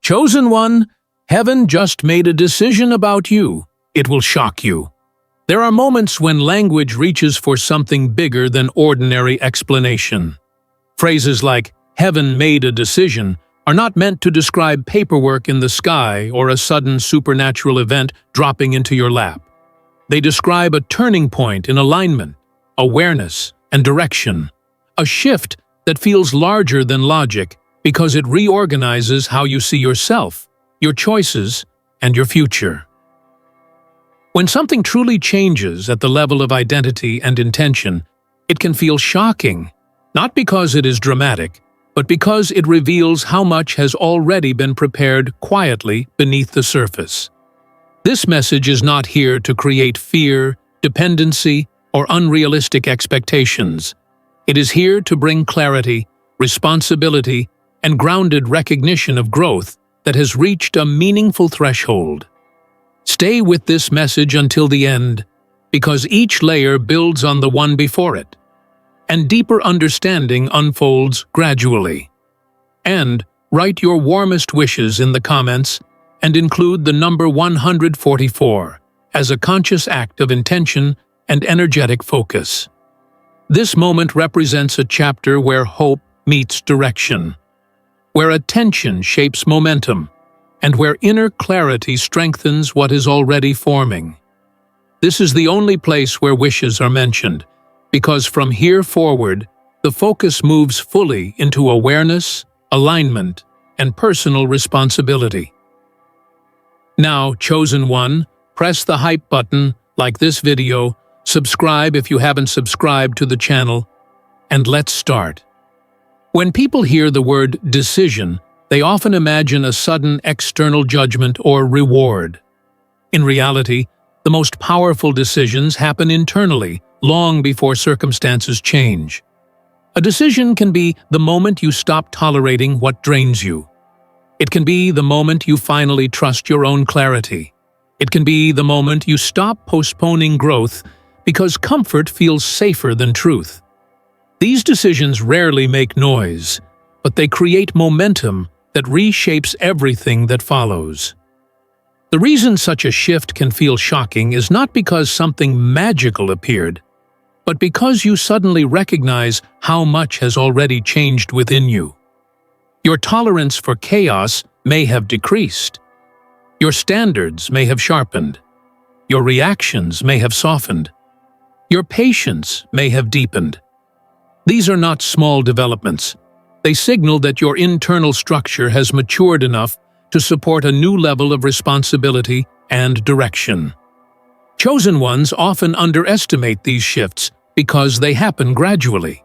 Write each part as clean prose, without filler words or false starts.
Chosen one, heaven just made a decision about you. It will shock you. There are moments when language reaches for something bigger than ordinary explanation. Phrases like, heaven made a decision, are not meant to describe paperwork in the sky or a sudden supernatural event dropping into your lap. They describe a turning point in alignment, awareness, and direction. A shift that feels larger than logic because it reorganizes how you see yourself, your choices, and your future. When something truly changes at the level of identity and intention, it can feel shocking, not because it is dramatic, but because it reveals how much has already been prepared quietly beneath the surface. This message is not here to create fear, dependency, or unrealistic expectations. It is here to bring clarity, responsibility, and grounded recognition of growth that has reached a meaningful threshold. Stay with this message until the end, because each layer builds on the one before it, and deeper understanding unfolds gradually. And write your warmest wishes in the comments and include the number 144 as a conscious act of intention and energetic focus. This moment represents a chapter where hope meets direction, where attention shapes momentum, and where inner clarity strengthens what is already forming. This is the only place where wishes are mentioned, because from here forward, the focus moves fully into awareness, alignment, and personal responsibility. Now, chosen one, press the hype button, like this video, subscribe if you haven't subscribed to the channel, and let's start. When people hear the word decision, they often imagine a sudden external judgment or reward. In reality, the most powerful decisions happen internally, long before circumstances change. A decision can be the moment you stop tolerating what drains you. It can be the moment you finally trust your own clarity. It can be the moment you stop postponing growth because comfort feels safer than truth. These decisions rarely make noise, but they create momentum that reshapes everything that follows. The reason such a shift can feel shocking is not because something magical appeared, but because you suddenly recognize how much has already changed within you. Your tolerance for chaos may have decreased. Your standards may have sharpened. Your reactions may have softened. Your patience may have deepened. These are not small developments. They signal that your internal structure has matured enough to support a new level of responsibility and direction. Chosen ones often underestimate these shifts because they happen gradually.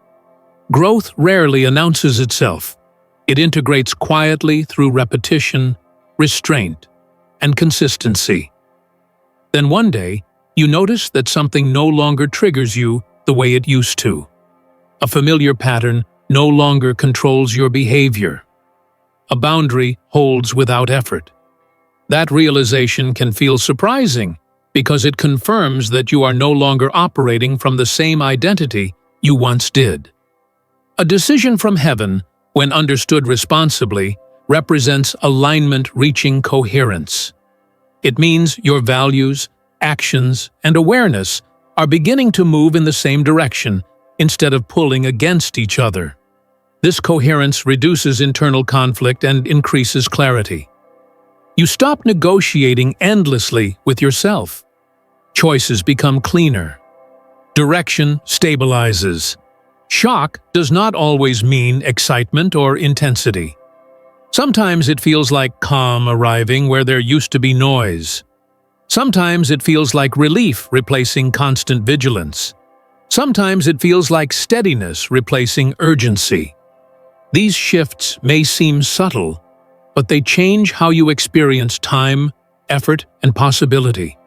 Growth rarely announces itself. It integrates quietly through repetition, restraint, and consistency. Then one day, you notice that something no longer triggers you the way it used to. A familiar pattern no longer controls your behavior. A boundary holds without effort. That realization can feel surprising because it confirms that you are no longer operating from the same identity you once did. A decision from heaven, when understood responsibly, represents alignment reaching coherence. It means your values, actions, and awareness are beginning to move in the same direction instead of pulling against each other. This coherence reduces internal conflict and increases clarity. You stop negotiating endlessly with yourself. Choices become cleaner. Direction stabilizes. Shock does not always mean excitement or intensity. Sometimes it feels like calm arriving where there used to be noise. Sometimes it feels like relief replacing constant vigilance. Sometimes it feels like steadiness replacing urgency. These shifts may seem subtle, but they change how you experience time, effort, and possibility.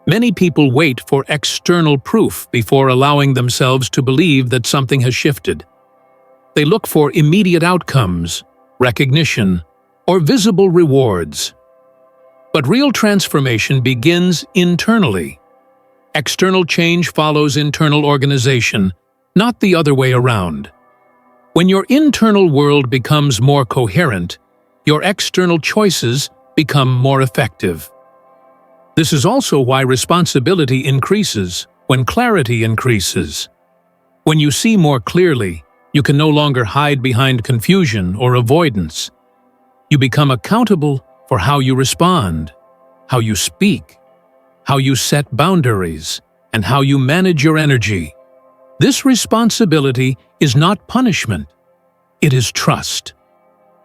Many people wait for external proof before allowing themselves to believe that something has shifted. They look for immediate outcomes, recognition, or visible rewards. But real transformation begins internally. External change follows internal organization, not the other way around. When your internal world becomes more coherent, your external choices become more effective. This is also why responsibility increases when clarity increases. When you see more clearly, you can no longer hide behind confusion or avoidance. You become accountable for how you respond, how you speak, how you set boundaries, and how you manage your energy. This responsibility is not punishment. It is trust.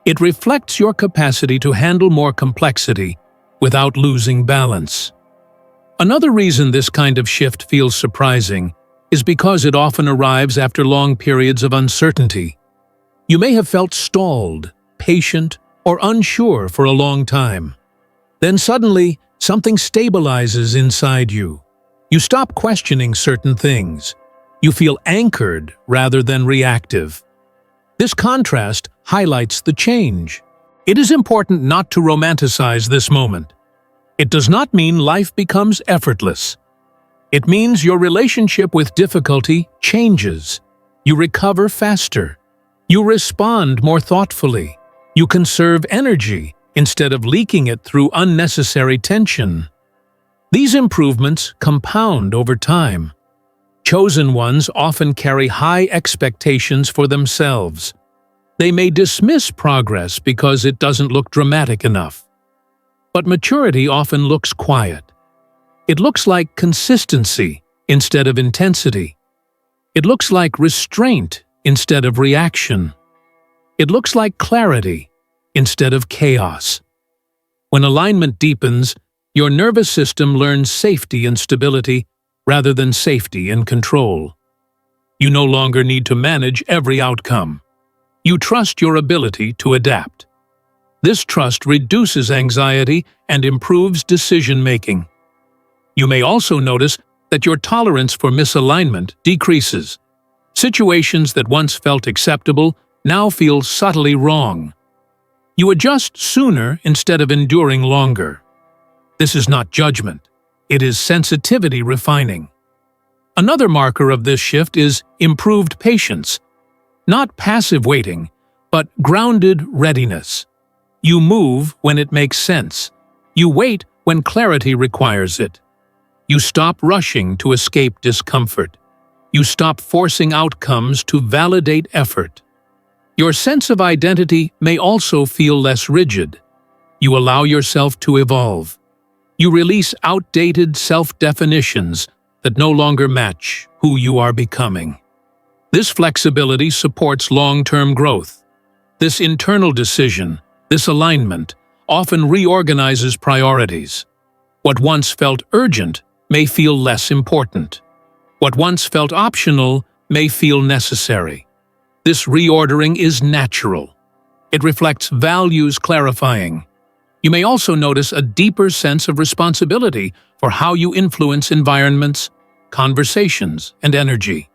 It reflects your capacity to handle more complexity without losing balance. Another reason this kind of shift feels surprising is because it often arrives after long periods of uncertainty. You may have felt stalled, patient, or unsure for a long time. Then suddenly, something stabilizes inside you. You stop questioning certain things. You feel anchored rather than reactive. This contrast highlights the change. It is important not to romanticize this moment. It does not mean life becomes effortless. It means your relationship with difficulty changes. You recover faster. You respond more thoughtfully. You conserve energy instead of leaking it through unnecessary tension. These improvements compound over time. Chosen ones often carry high expectations for themselves. They may dismiss progress because it doesn't look dramatic enough. But maturity often looks quiet. It looks like consistency instead of intensity. It looks like restraint instead of reaction. It looks like clarity instead of chaos. When alignment deepens, your nervous system learns safety and stability rather than safety and control. You no longer need to manage every outcome. You trust your ability to adapt. This trust reduces anxiety and improves decision-making. You may also notice that your tolerance for misalignment decreases. Situations that once felt acceptable now feel subtly wrong. You adjust sooner instead of enduring longer. This is not judgment. It is sensitivity refining. Another marker of this shift is improved patience. Not passive waiting, but grounded readiness. You move when it makes sense. You wait when clarity requires it. You stop rushing to escape discomfort. You stop forcing outcomes to validate effort. Your sense of identity may also feel less rigid. You allow yourself to evolve. You release outdated self-definitions that no longer match who you are becoming. This flexibility supports long-term growth. This internal decision, this alignment, often reorganizes priorities. What once felt urgent may feel less important. What once felt optional may feel necessary. This reordering is natural. It reflects values clarifying. You may also notice a deeper sense of responsibility for how you influence environments, conversations, and energy.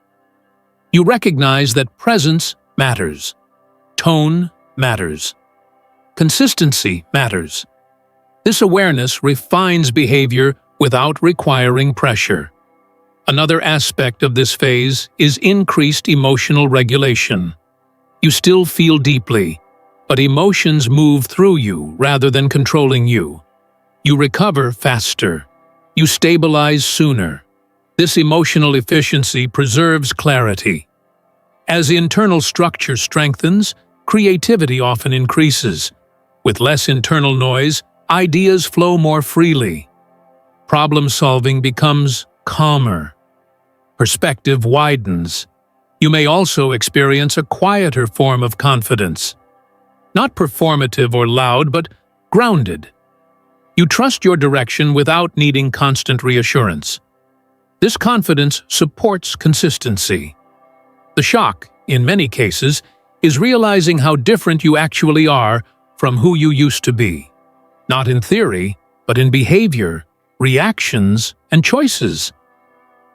You recognize that presence matters. Tone matters. Consistency matters. This awareness refines behavior without requiring pressure. Another aspect of this phase is increased emotional regulation. You still feel deeply, but emotions move through you rather than controlling you. You recover faster. You stabilize sooner. This emotional efficiency preserves clarity. As internal structure strengthens, creativity often increases. With less internal noise, ideas flow more freely. Problem-solving becomes calmer. Perspective widens. You may also experience a quieter form of confidence. Not performative or loud, but grounded. You trust your direction without needing constant reassurance. This confidence supports consistency. The shock, in many cases, is realizing how different you actually are from who you used to be. Not in theory, but in behavior, reactions, and choices.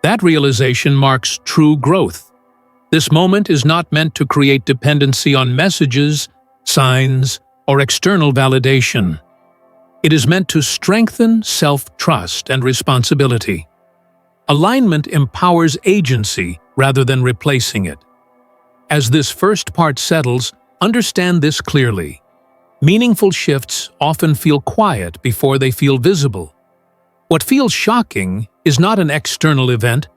That realization marks true growth. This moment is not meant to create dependency on messages, signs, or external validation. It is meant to strengthen self-trust and responsibility. Alignment empowers agency rather than replacing it. As this first part settles, understand this clearly. Meaningful shifts often feel quiet before they feel visible. What feels shocking is not an external event,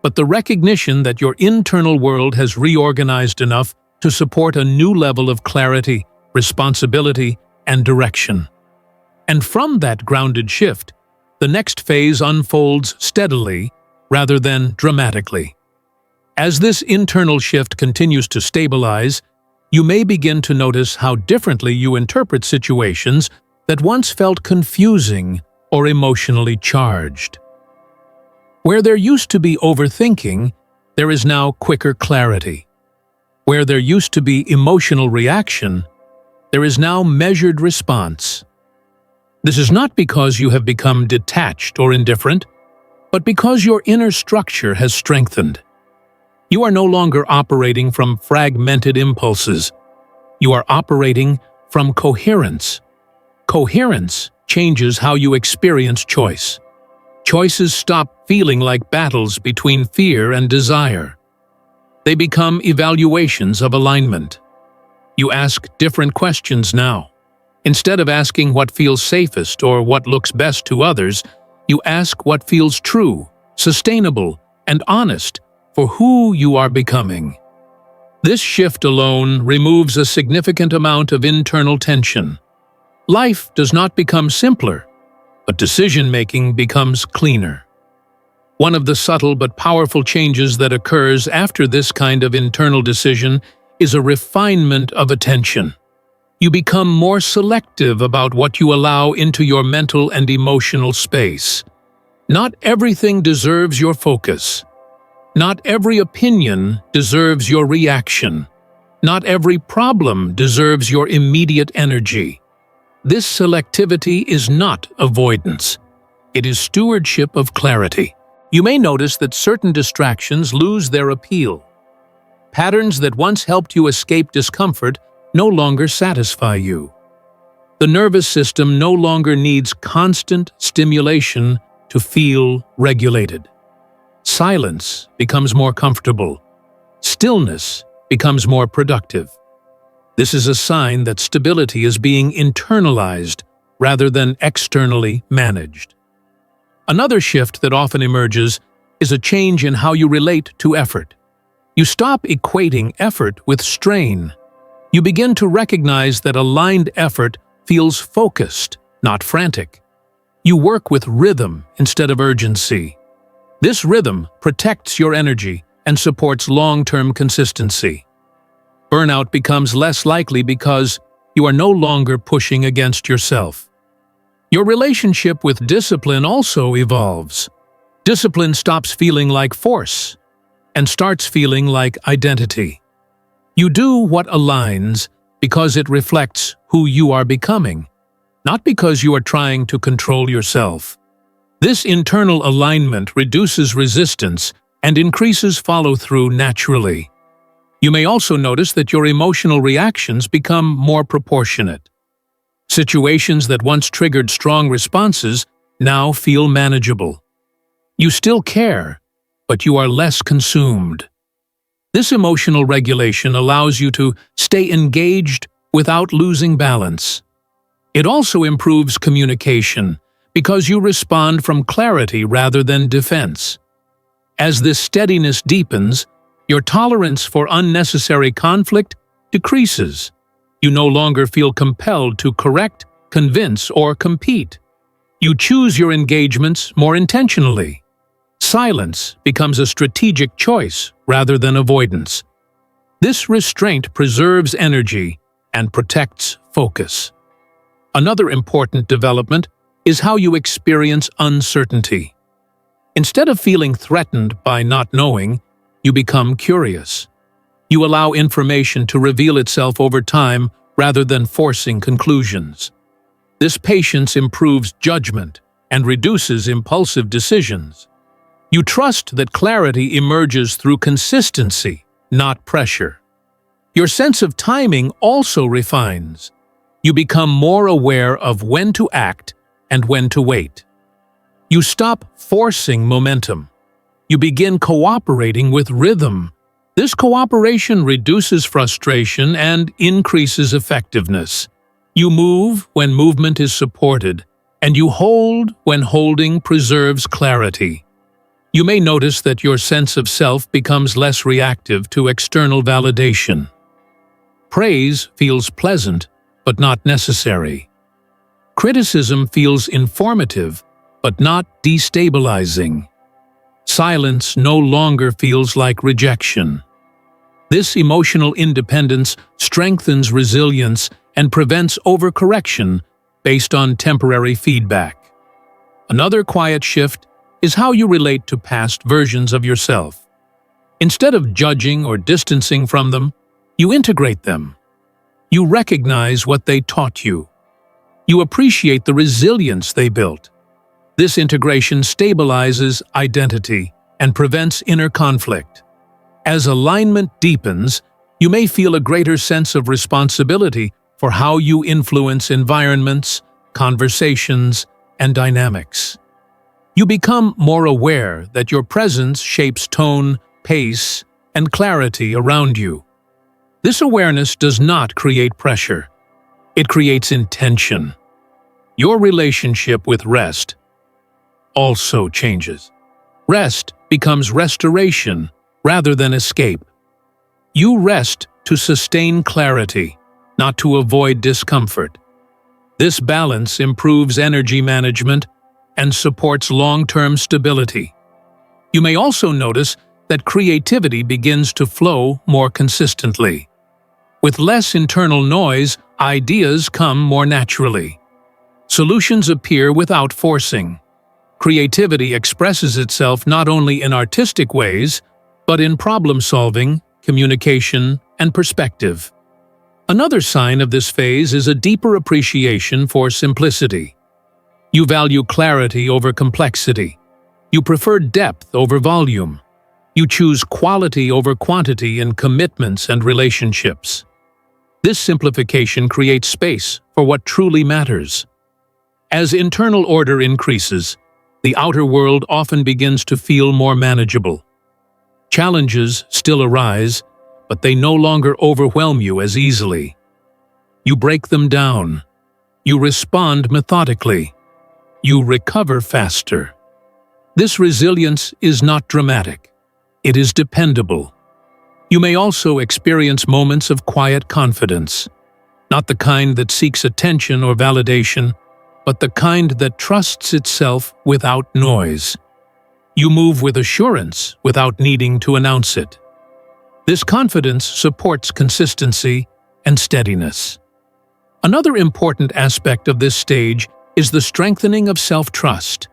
but the recognition that your internal world has reorganized enough to support a new level of clarity, responsibility, and direction. And from that grounded shift, the next phase unfolds steadily rather than dramatically. As this internal shift continues to stabilize, you may begin to notice how differently you interpret situations that once felt confusing or emotionally charged. Where there used to be overthinking, there is now quicker clarity. Where there used to be emotional reaction, there is now measured response. This is not because you have become detached or indifferent, but because your inner structure has strengthened. You are no longer operating from fragmented impulses. You are operating from coherence. Coherence changes how you experience choice. Choices stop feeling like battles between fear and desire. They become evaluations of alignment. You ask different questions now. Instead of asking what feels safest or what looks best to others, you ask what feels true, sustainable, and honest for who you are becoming. This shift alone removes a significant amount of internal tension. Life does not become simpler, but decision-making becomes cleaner. One of the subtle but powerful changes that occurs after this kind of internal decision is a refinement of attention. You become more selective about what you allow into your mental and emotional space. Not everything deserves your focus. Not every opinion deserves your reaction. Not every problem deserves your immediate energy. This selectivity is not avoidance. It is stewardship of clarity. You may notice that certain distractions lose their appeal. Patterns that once helped you escape discomfort no longer satisfy you. The nervous system no longer needs constant stimulation to feel regulated. Silence becomes more comfortable. Stillness becomes more productive. This is a sign that stability is being internalized rather than externally managed. Another shift that often emerges is a change in how you relate to effort. You stop equating effort with strain. You begin to recognize that aligned effort feels focused, not frantic. You work with rhythm instead of urgency. This rhythm protects your energy and supports long-term consistency. Burnout becomes less likely because you are no longer pushing against yourself. Your relationship with discipline also evolves. Discipline stops feeling like force and starts feeling like identity. You do what aligns because it reflects who you are becoming, not because you are trying to control yourself. This internal alignment reduces resistance and increases follow-through naturally. You may also notice that your emotional reactions become more proportionate. Situations that once triggered strong responses now feel manageable. You still care, but you are less consumed. This emotional regulation allows you to stay engaged without losing balance. It also improves communication because you respond from clarity rather than defense. As this steadiness deepens, your tolerance for unnecessary conflict decreases. You no longer feel compelled to correct, convince, or compete. You choose your engagements more intentionally. Silence becomes a strategic choice rather than avoidance. This restraint preserves energy and protects focus. Another important development is how you experience uncertainty. Instead of feeling threatened by not knowing, you become curious. You allow information to reveal itself over time rather than forcing conclusions. This patience improves judgment and reduces impulsive decisions. You trust that clarity emerges through consistency, not pressure. Your sense of timing also refines. You become more aware of when to act and when to wait. You stop forcing momentum. You begin cooperating with rhythm. This cooperation reduces frustration and increases effectiveness. You move when movement is supported, and you hold when holding preserves clarity. You may notice that your sense of self becomes less reactive to external validation. Praise feels pleasant, but not necessary. Criticism feels informative, but not destabilizing. Silence no longer feels like rejection. This emotional independence strengthens resilience and prevents overcorrection based on temporary feedback. Another quiet shift is how you relate to past versions of yourself. Instead of judging or distancing from them, you integrate them. You recognize what they taught you. You appreciate the resilience they built. This integration stabilizes identity and prevents inner conflict. As alignment deepens, you may feel a greater sense of responsibility for how you influence environments, conversations, and dynamics. You become more aware that your presence shapes tone, pace, and clarity around you. This awareness does not create pressure. It creates intention. Your relationship with rest also changes. Rest becomes restoration rather than escape. You rest to sustain clarity, not to avoid discomfort. This balance improves energy management and supports long-term stability. You may also notice that creativity begins to flow more consistently. With less internal noise, ideas come more naturally. Solutions appear without forcing. Creativity expresses itself not only in artistic ways, but in problem-solving, communication, and perspective. Another sign of this phase is a deeper appreciation for simplicity. You value clarity over complexity. You prefer depth over volume. You choose quality over quantity in commitments and relationships. This simplification creates space for what truly matters. As internal order increases, the outer world often begins to feel more manageable. Challenges still arise, but they no longer overwhelm you as easily. You break them down. You respond methodically. You recover faster. This resilience is not dramatic. It is dependable. You may also experience moments of quiet confidence, not the kind that seeks attention or validation, but the kind that trusts itself without noise. You move with assurance without needing to announce it. This confidence supports consistency and steadiness. Another important aspect of this stage is the strengthening of self-trust.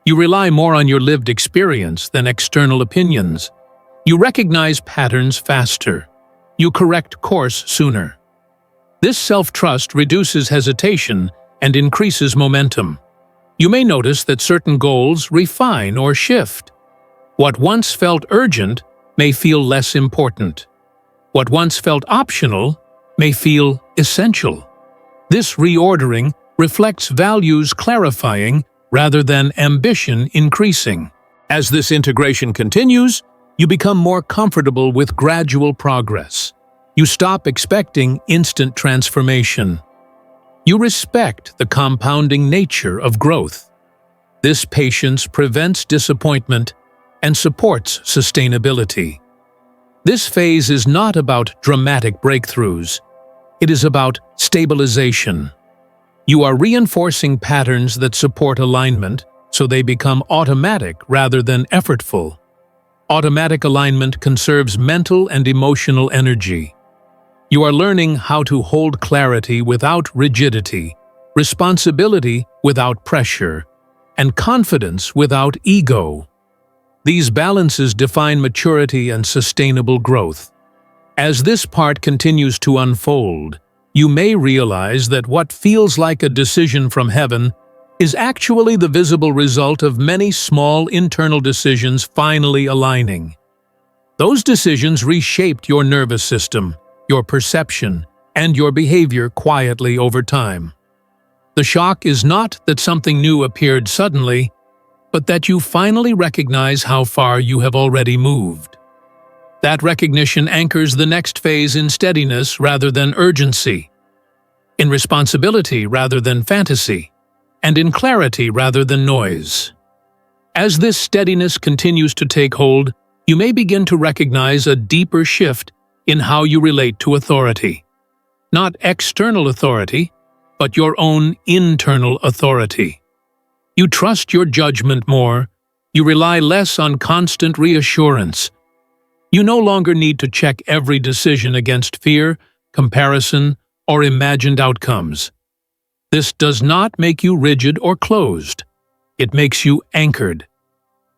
You rely more on your lived experience than external opinions. You recognize patterns faster. You correct course sooner. This self-trust reduces hesitation and increases momentum. You may notice that certain goals refine or shift. What once felt urgent may feel less important. What once felt optional may feel essential. This reordering reflects values clarifying rather than ambition increasing. As this integration continues, you become more comfortable with gradual progress. You stop expecting instant transformation. You respect the compounding nature of growth. This patience prevents disappointment and supports sustainability. This phase is not about dramatic breakthroughs. It is about stabilization. You are reinforcing patterns that support alignment, so they become automatic rather than effortful. Automatic alignment conserves mental and emotional energy. You are learning how to hold clarity without rigidity, responsibility without pressure, and confidence without ego. These balances define maturity and sustainable growth. As this part continues to unfold, you may realize that what feels like a decision from heaven is actually the visible result of many small internal decisions finally aligning. Those decisions reshaped your nervous system, your perception, and your behavior quietly over time. The shock is not that something new appeared suddenly, but that you finally recognize how far you have already moved. That recognition anchors the next phase in steadiness rather than urgency. in responsibility rather than fantasy, and in clarity rather than noise. As this steadiness continues to take hold, you may begin to recognize a deeper shift in how you relate to authority. Not external authority, but your own internal authority. You trust your judgment more, you rely less on constant reassurance. You no longer need to check every decision against fear, comparison, or imagined outcomes. This does not make you rigid or closed. It makes you anchored.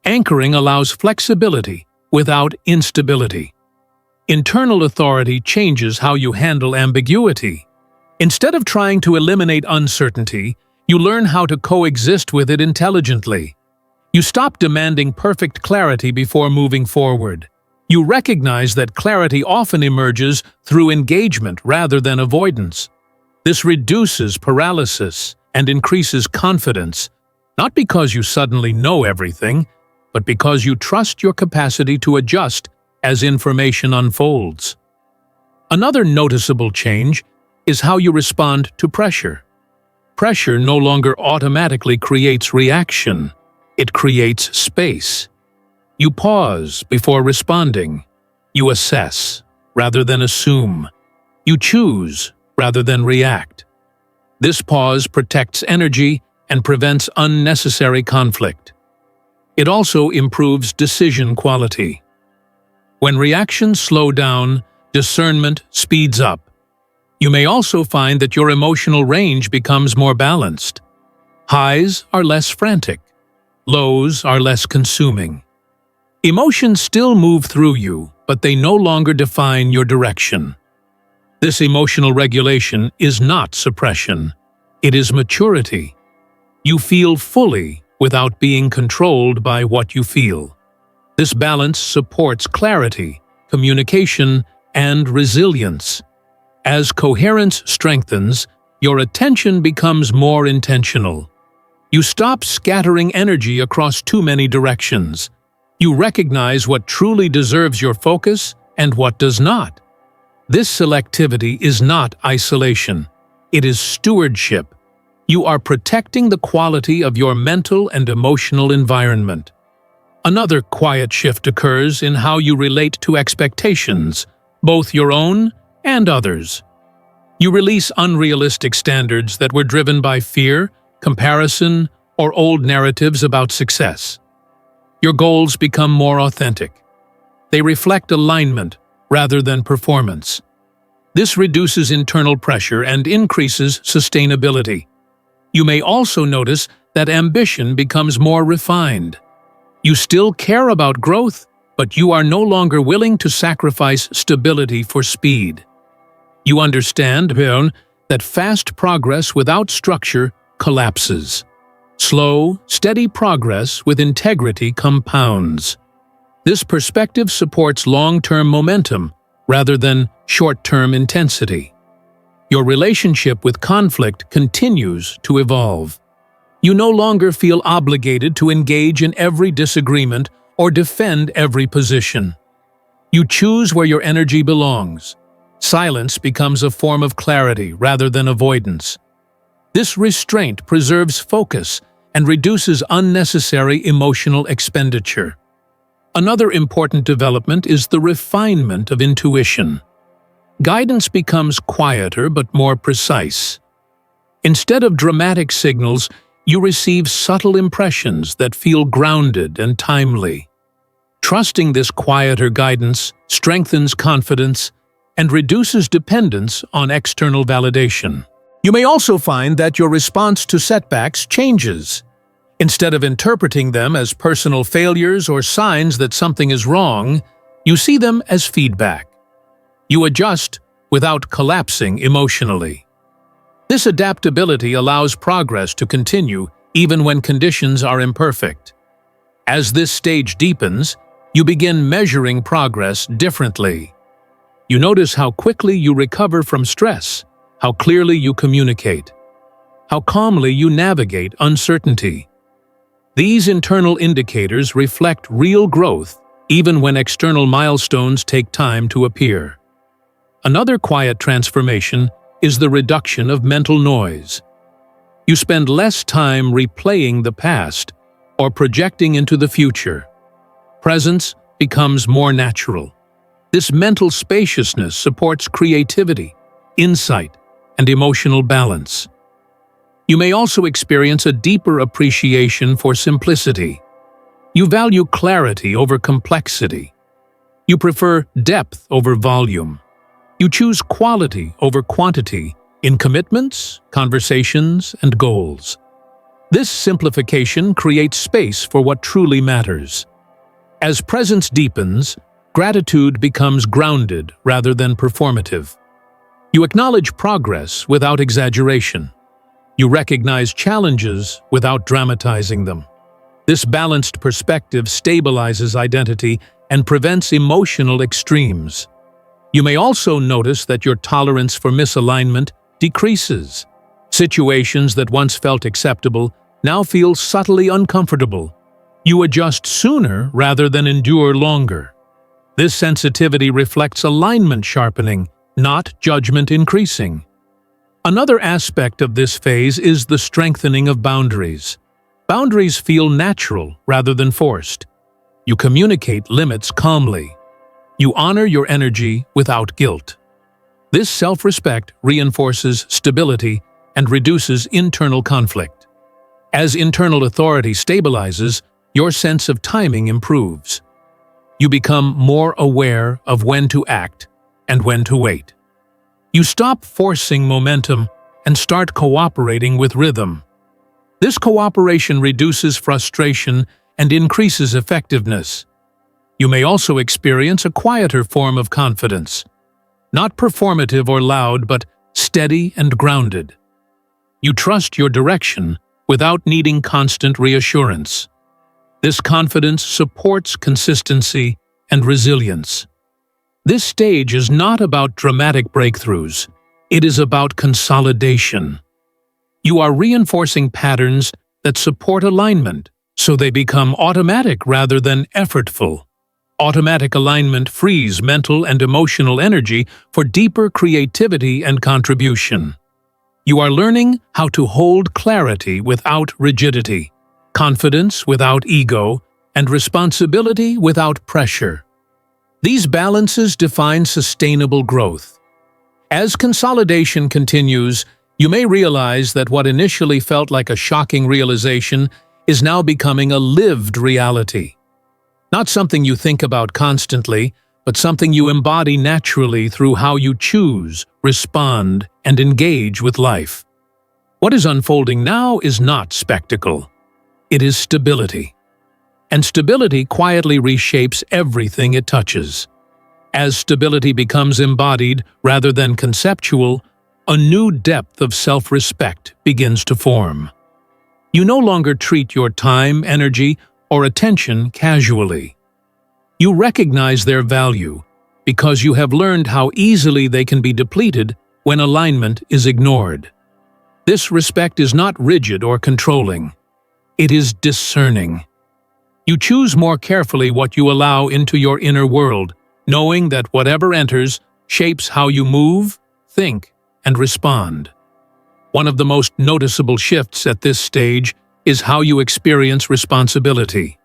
Anchoring allows flexibility without instability. Internal authority changes how you handle ambiguity. Instead of trying to eliminate uncertainty, you learn how to coexist with it intelligently. You stop demanding perfect clarity before moving forward. You recognize that clarity often emerges through engagement rather than avoidance. This reduces paralysis and increases confidence, not because you suddenly know everything, but because you trust your capacity to adjust as information unfolds. Another noticeable change is how you respond to pressure. Pressure no longer automatically creates reaction. It creates space. You pause before responding. You assess rather than assume. You choose rather than react. This pause protects energy and prevents unnecessary conflict. It also improves decision quality. When reactions slow down, discernment speeds up. You may also find that your emotional range becomes more balanced. Highs are less frantic. Lows are less consuming. Emotions still move through you, but they no longer define your direction. This emotional regulation is not suppression. It is maturity. You feel fully without being controlled by what you feel. This balance supports clarity, communication, and resilience. As coherence strengthens, your attention becomes more intentional. You stop scattering energy across too many directions. You recognize what truly deserves your focus and what does not. This selectivity is not isolation. It is stewardship. You are protecting the quality of your mental and emotional environment. Another quiet shift occurs in how you relate to expectations, both your own and others. You release unrealistic standards that were driven by fear, comparison, or old narratives about success. Your goals become more authentic. They reflect alignment rather than performance. This reduces internal pressure and increases sustainability. You may also notice that ambition becomes more refined. You still care about growth, but you are no longer willing to sacrifice stability for speed. You understand, that fast progress without structure collapses. Slow, steady progress with integrity compounds. This perspective supports long-term momentum rather than short-term intensity. Your relationship with conflict continues to evolve. You no longer feel obligated to engage in every disagreement or defend every position. You choose where your energy belongs. Silence becomes a form of clarity rather than avoidance. This restraint preserves focus and reduces unnecessary emotional expenditure. Another important development is the refinement of intuition. Guidance becomes quieter but more precise. Instead of dramatic signals, you receive subtle impressions that feel grounded and timely. Trusting this quieter guidance strengthens confidence and reduces dependence on external validation. You may also find that your response to setbacks changes. Instead of interpreting them as personal failures or signs that something is wrong, you see them as feedback. You adjust without collapsing emotionally. This adaptability allows progress to continue even when conditions are imperfect. As this stage deepens, you begin measuring progress differently. You notice how quickly you recover from stress, how clearly you communicate, how calmly you navigate uncertainty. These internal indicators reflect real growth even when external milestones take time to appear. Another quiet transformation is the reduction of mental noise. You spend less time replaying the past or projecting into the future. Presence becomes more natural. This mental spaciousness supports creativity, insight, and emotional balance. You may also experience a deeper appreciation for simplicity. You value clarity over complexity. You prefer depth over volume. You choose quality over quantity in commitments, conversations, and goals. This simplification creates space for what truly matters. As presence deepens, gratitude becomes grounded rather than performative. You acknowledge progress without exaggeration. You recognize challenges without dramatizing them. This balanced perspective stabilizes identity and prevents emotional extremes. You may also notice that your tolerance for misalignment decreases. Situations that once felt acceptable now feel subtly uncomfortable. You adjust sooner rather than endure longer. This sensitivity reflects alignment sharpening, not judgment increasing. Another aspect of this phase is the strengthening of boundaries. Boundaries feel natural rather than forced. You communicate limits calmly. You honor your energy without guilt. This self-respect reinforces stability and reduces internal conflict. As internal authority stabilizes, your sense of timing improves. You become more aware of when to act and when to wait. You stop forcing momentum and start cooperating with rhythm. This cooperation reduces frustration and increases effectiveness. You may also experience a quieter form of confidence, not performative or loud, but steady and grounded. You trust your direction without needing constant reassurance. This confidence supports consistency and resilience. This stage is not about dramatic breakthroughs. It is about consolidation. You are reinforcing patterns that support alignment, so they become automatic rather than effortful. Automatic alignment frees mental and emotional energy for deeper creativity and contribution. You are learning how to hold clarity without rigidity, confidence without ego, and responsibility without pressure. These balances define sustainable growth. As consolidation continues, you may realize that what initially felt like a shocking realization is now becoming a lived reality. Not something you think about constantly, but something you embody naturally through how you choose, respond, and engage with life. What is unfolding now is not spectacle. It is stability. And stability quietly reshapes everything it touches. As stability becomes embodied rather than conceptual, a new depth of self-respect begins to form. You no longer treat your time, energy, or attention casually. You recognize their value because you have learned how easily they can be depleted when alignment is ignored. This respect is not rigid or controlling. It is discerning. You choose more carefully what you allow into your inner world, knowing that whatever enters shapes how you move, think, and respond. One of the most noticeable shifts at this stage is how you experience responsibility.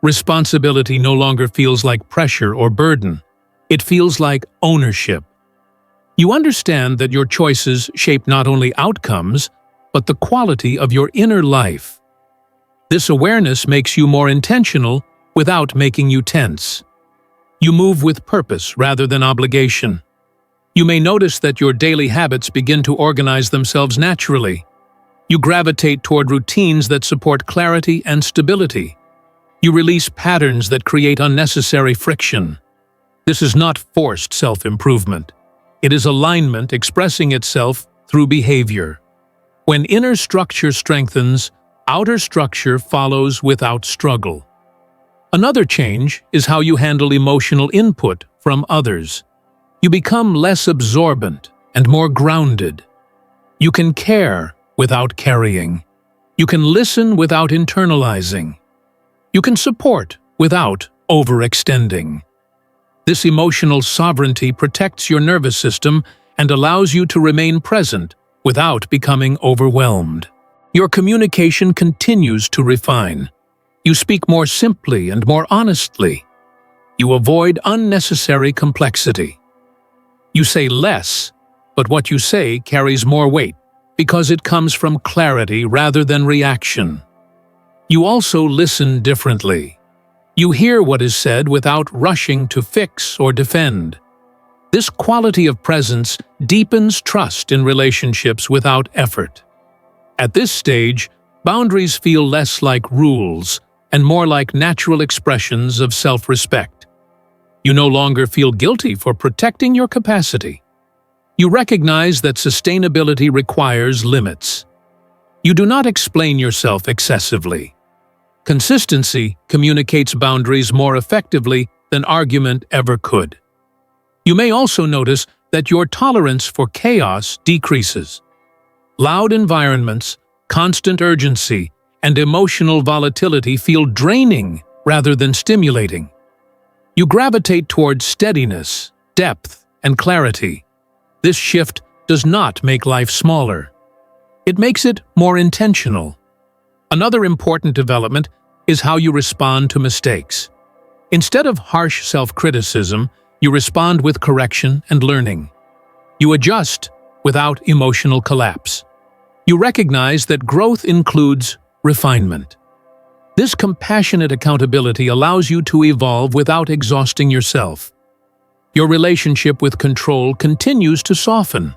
Responsibility no longer feels like pressure or burden. It feels like ownership. You understand that your choices shape not only outcomes, but the quality of your inner life. This awareness makes you more intentional without making you tense. You move with purpose rather than obligation. You may notice that your daily habits begin to organize themselves naturally. You gravitate toward routines that support clarity and stability. You release patterns that create unnecessary friction. This is not forced self-improvement. It is alignment expressing itself through behavior. When inner structure strengthens, outer structure follows without struggle. Another change is how you handle emotional input from others. You become less absorbent and more grounded. You can care without carrying. You can listen without internalizing. You can support without overextending. This emotional sovereignty protects your nervous system and allows you to remain present without becoming overwhelmed. Your communication continues to refine. You speak more simply and more honestly. You avoid unnecessary complexity. You say less, but what you say carries more weight because it comes from clarity rather than reaction. You also listen differently. You hear what is said without rushing to fix or defend. This quality of presence deepens trust in relationships without effort. At this stage, boundaries feel less like rules and more like natural expressions of self-respect. You no longer feel guilty for protecting your capacity. You recognize that sustainability requires limits. You do not explain yourself excessively. Consistency communicates boundaries more effectively than argument ever could. You may also notice that your tolerance for chaos decreases. Loud environments, constant urgency, and emotional volatility feel draining rather than stimulating. You gravitate toward steadiness, depth, and clarity. This shift does not make life smaller. It makes it more intentional. Another important development is how you respond to mistakes. Instead of harsh self-criticism, you respond with correction and learning. You adjust without emotional collapse. You recognize that growth includes refinement. This compassionate accountability allows you to evolve without exhausting yourself. Your relationship with control continues to soften.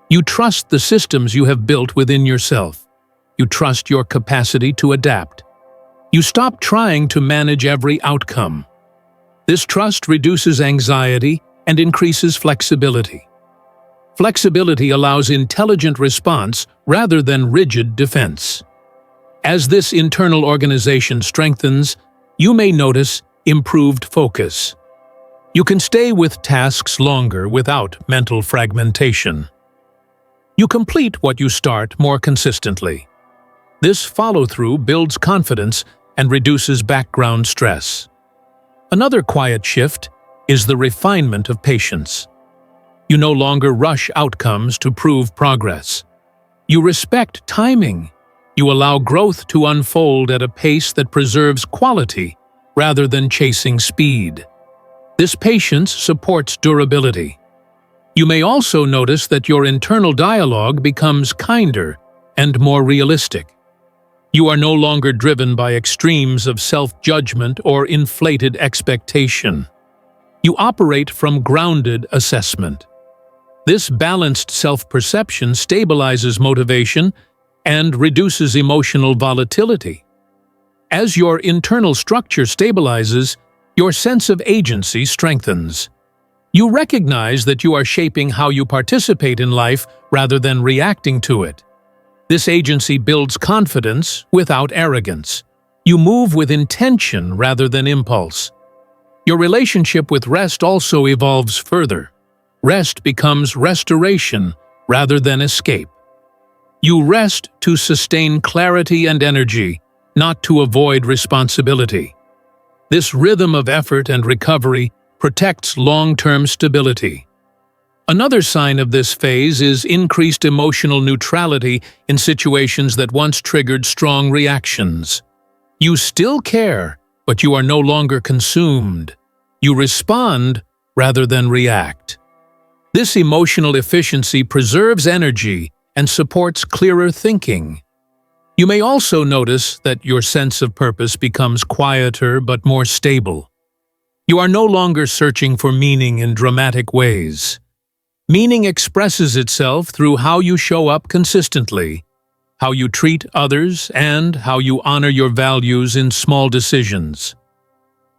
You trust the systems you have built within yourself. You trust your capacity to adapt. You stop trying to manage every outcome. This trust reduces anxiety and increases flexibility. Flexibility allows intelligent response rather than rigid defense. As this internal organization strengthens, you may notice improved focus. You can stay with tasks longer without mental fragmentation. You complete what you start more consistently. This follow-through builds confidence and reduces background stress. Another quiet shift is the refinement of patience. You no longer rush outcomes to prove progress. You respect timing. You allow growth to unfold at a pace that preserves quality rather than chasing speed. This patience supports durability. You may also notice that your internal dialogue becomes kinder and more realistic. You are no longer driven by extremes of self-judgment or inflated expectation. You operate from grounded assessment. This balanced self-perception stabilizes motivation and reduces emotional volatility. As your internal structure stabilizes, your sense of agency strengthens. You recognize that you are shaping how you participate in life rather than reacting to it. This agency builds confidence without arrogance. You move with intention rather than impulse. Your relationship with rest also evolves further. Rest becomes restoration rather than escape. You rest to sustain clarity and energy, not to avoid responsibility. This rhythm of effort and recovery protects long-term stability. Another sign of this phase is increased emotional neutrality in situations that once triggered strong reactions. You still care, but you are no longer consumed. You respond rather than react. This emotional efficiency preserves energy and supports clearer thinking. You may also notice that your sense of purpose becomes quieter but more stable. You are no longer searching for meaning in dramatic ways. Meaning expresses itself through how you show up consistently, how you treat others, and how you honor your values in small decisions.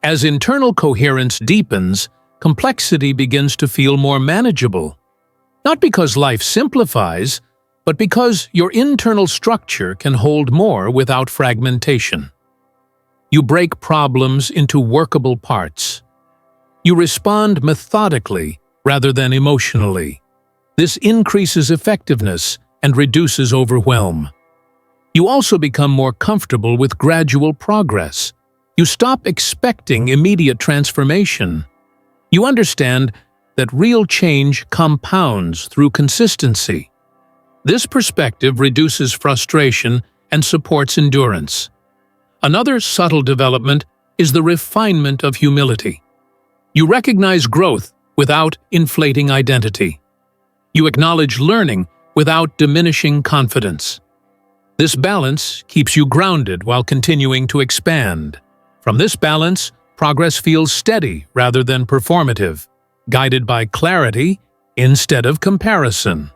As internal coherence deepens, complexity begins to feel more manageable. Not because life simplifies, but because your internal structure can hold more without fragmentation. You break problems into workable parts. You respond methodically rather than emotionally. This increases effectiveness and reduces overwhelm. You also become more comfortable with gradual progress. You stop expecting immediate transformation. You understand that real change compounds through consistency. This perspective reduces frustration and supports endurance. Another subtle development is the refinement of humility. You recognize growth without inflating identity. You acknowledge learning without diminishing confidence. This balance keeps you grounded while continuing to expand. From this balance, progress feels steady rather than performative, guided by clarity instead of comparison.